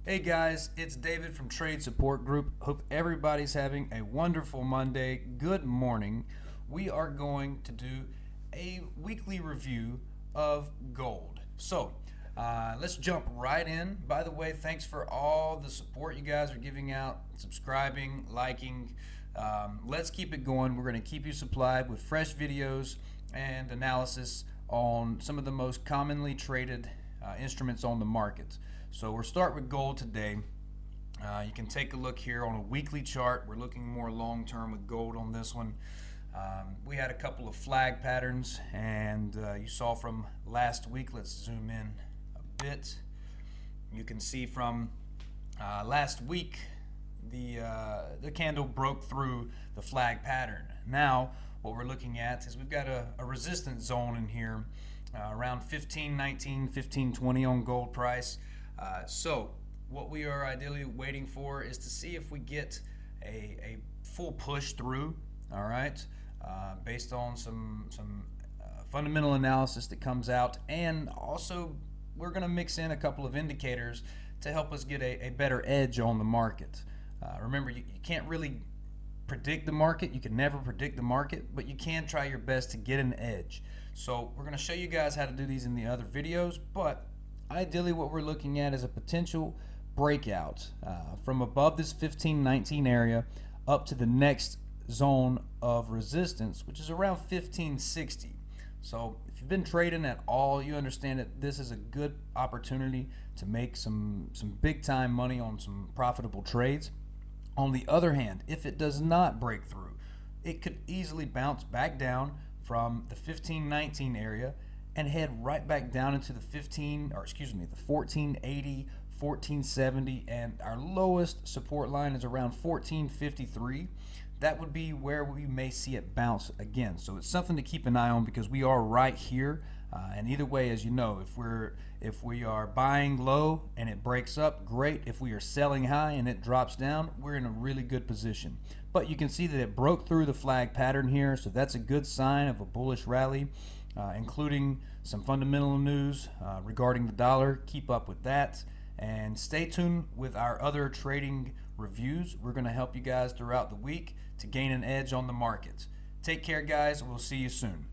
Hey guys, it's David from Trade Support Group. Hope everybody's having a wonderful Monday. Good morning. We are going to do a weekly review of gold. Let's jump right in. By the way, thanks for all the support you guys are giving out, subscribing, liking. Let's keep it going. We're going to keep you supplied with fresh videos and analysis on some of the most commonly traded instruments on the market. So we'll start with gold today. You can take a look here on a weekly chart. We're looking more long term with gold on this one. We had a couple of flag patterns, and you saw from last week. Let's zoom in a bit. You can see from last week the candle broke through the flag pattern. Now what we're looking at is we've got a resistance zone in here around 1519, 1520 on gold price. So what we are ideally waiting for is to see if we get a full push through, all right, based on some fundamental analysis that comes out, and also we're going to mix in a couple of indicators to help us get a better edge on the market. Remember, you can't really predict the market. You can never predict the market, but you can try your best to get an edge. So we're going to show you guys how to do these in the other videos, but ideally what we're looking at is a potential breakout from above this 1519 area up to the next zone of resistance, which is around 1560. So if you've been trading at all, you understand that this is a good opportunity to make some big time money on some profitable trades. On the other hand, if it does not break through, it could easily bounce back down from the 1519 area and head right back down into the 1480, 1470, and our lowest support line is around 1453. That would be where we may see it bounce again. So it's something to keep an eye on because we are right here. And either way, as you know, if we are buying low and it breaks up, great. If we are selling high and it drops down, we're in a really good position. But you can see that it broke through the flag pattern here, so that's a good sign of a bullish rally. Including some fundamental news regarding the dollar. Keep up with that and stay tuned with our other trading reviews. We're going to help you guys throughout the week to gain an edge on the markets. Take care, guys. We'll see you soon.